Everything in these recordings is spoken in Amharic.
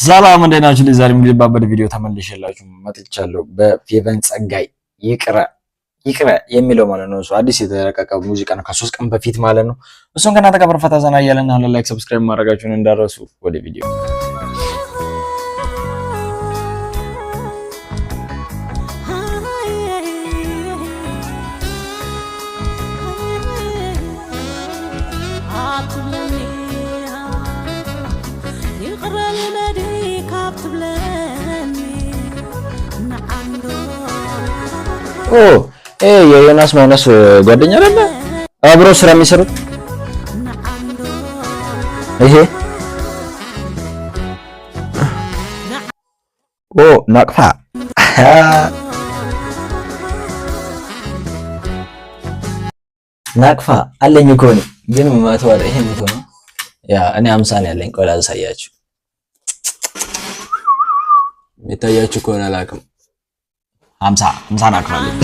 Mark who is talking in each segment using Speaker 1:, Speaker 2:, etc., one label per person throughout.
Speaker 1: ሰላም እንደናችሁ ለዛሬ እንግዲህ ባበደ ቪዲዮ ተመልሼላችሁ መጥቻለሁ። በፌቨን ጸጋይ ይቅረ የሚለው ማለት ነው። እሱ አዲስ የተለቀቀ ሙዚቃ ነው ከ3 ቀን በፊት ማለት ነው። እሱን ከናንተ ጋር ፈታ ዘና እያለን አሁን ላይክ ሰብስክራይብ ማድረጋችሁን እንዳረሱ። ወደ ቪዲዮ የዮናስ ማይነስ ጓደኛ አይደለ? አብሮ ስራ የሚሰሩት ይሄ ናቅፋ አለኝ እኮ ነው፣ ግን ማተዋለ ይሄ ምቶ ነው። ያ እኔ 50 ነው ያለኝ። ቆይ ላሳያችሁ። የታያችሁ ከሆነ አላውቅም። 50 ናቅፋለኝ።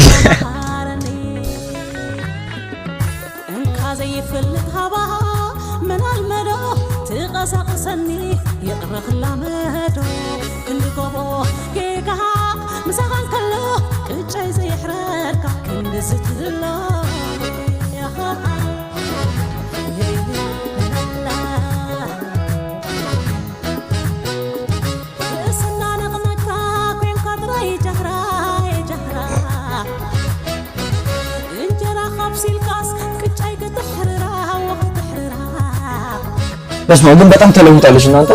Speaker 1: እንካዘይ ፍልት ሃባ ምናል መዶ ትቀሳቅሰኒ ይቅረኽላ መዶ ክንድቆቦ ጌጋ ምሳኻን ከሎ ቅጫይ ዘይሕረካ ክንድስትሎ በስመ አብ ግን በጣም ተለውጣለች እናንተ።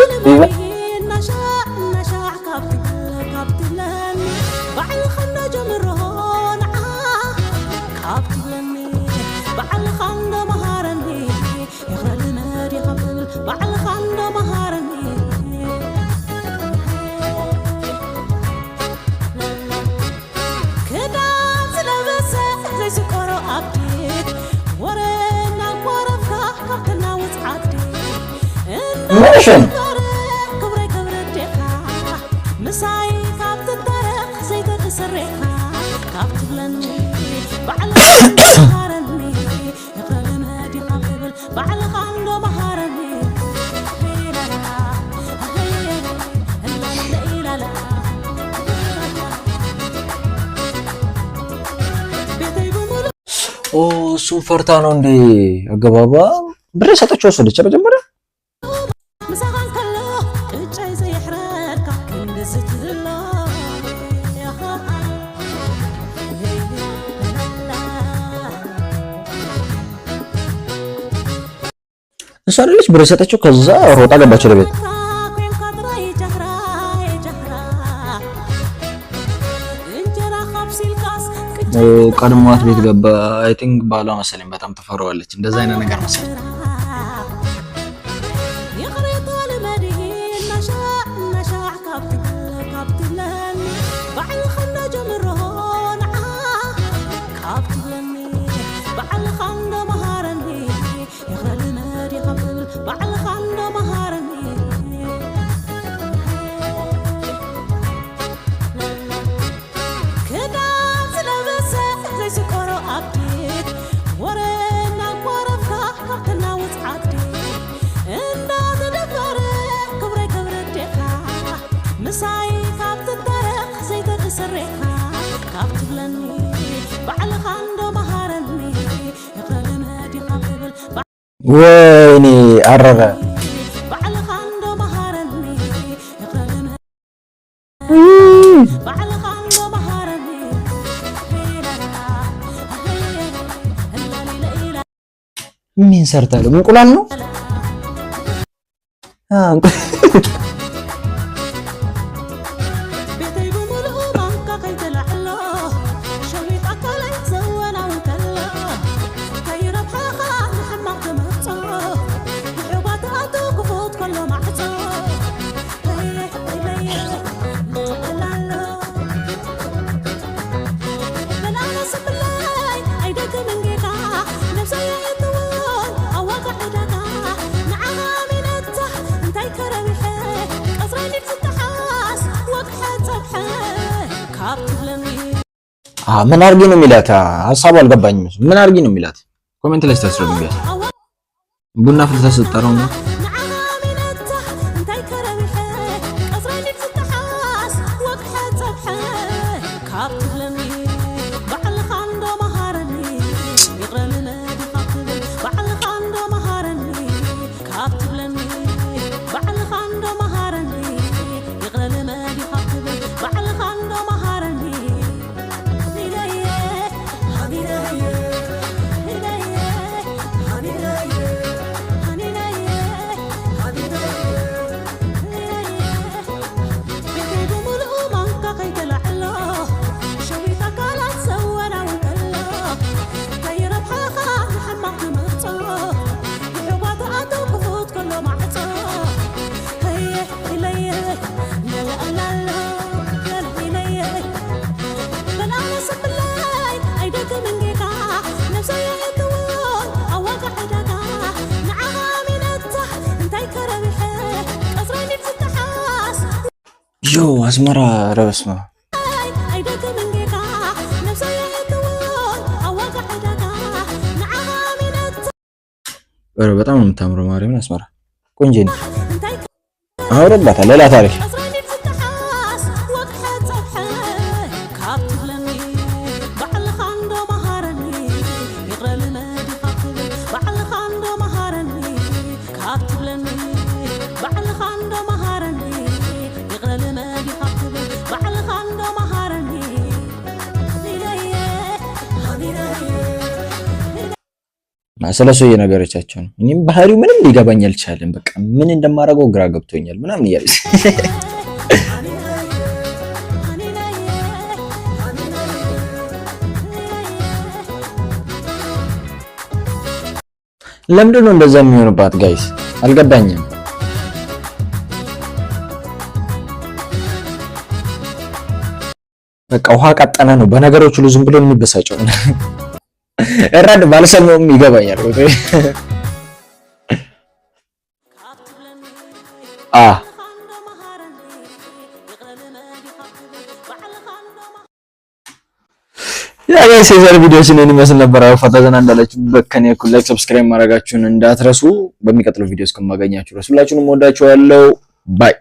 Speaker 1: ምንሽን እሱን ፈርታ ነው እንዴ? አገባባ ብር ሰጠች ወሰደች መጀመሪያ። እሷ አይደለች ብር ሰጠችው፣ ከዛ ሮጣ ገባች ወደ ቤት። ቀድሟት ቤት ገባ። አይ ቲንክ ባሏ መሰለኝ በጣም ተፈራዋለች። እንደዛ አይነት ነገር መሰለኝ። ወይኔ አረረ ምን ሰርታለ? እንቁላል ነው። ምን አርጊ ነው የሚላት? ሐሳቡ አልገባኝም። ምን አርጊ ነው የሚላት? ኮሜንት ላይ ታስረዱኛል። ቡና ፍልታ ሰጠረው ነው ዮ አስመራ ረበስማ በጣም ነው የምታምረው ማርያምን አስመራ ቆንጆ ነው አውረባታ ሌላ ታሪክ ስለሱ የነገረቻቸው ነው። እኔም ባህሪው ምንም ሊገባኝ አልቻለም። በቃ ምን እንደማደርገው ግራ ገብቶኛል ምናምን እያለች ለምንድን ነው እንደዛ የሚሆንባት ጋይስ አልገባኝም። በቃ ውሃ ቀጠነ ነው በነገሮች ሁሉ ዝም ብሎ የሚበሳጨው እራድ ባልሰማውም ይገባኛል። ያ ጋይስ የዛሬ ቪዲዮ ሲነን ይመስል ነበር። ፈታ ዘና እንዳላችሁ በከኔ እኩል ላይክ ሰብስክራይብ ማድረጋችሁን እንዳትረሱ። በሚቀጥለው ቪዲዮ እስከማገኛችሁ ሁላችሁንም ወዳችኋለሁ። ባይ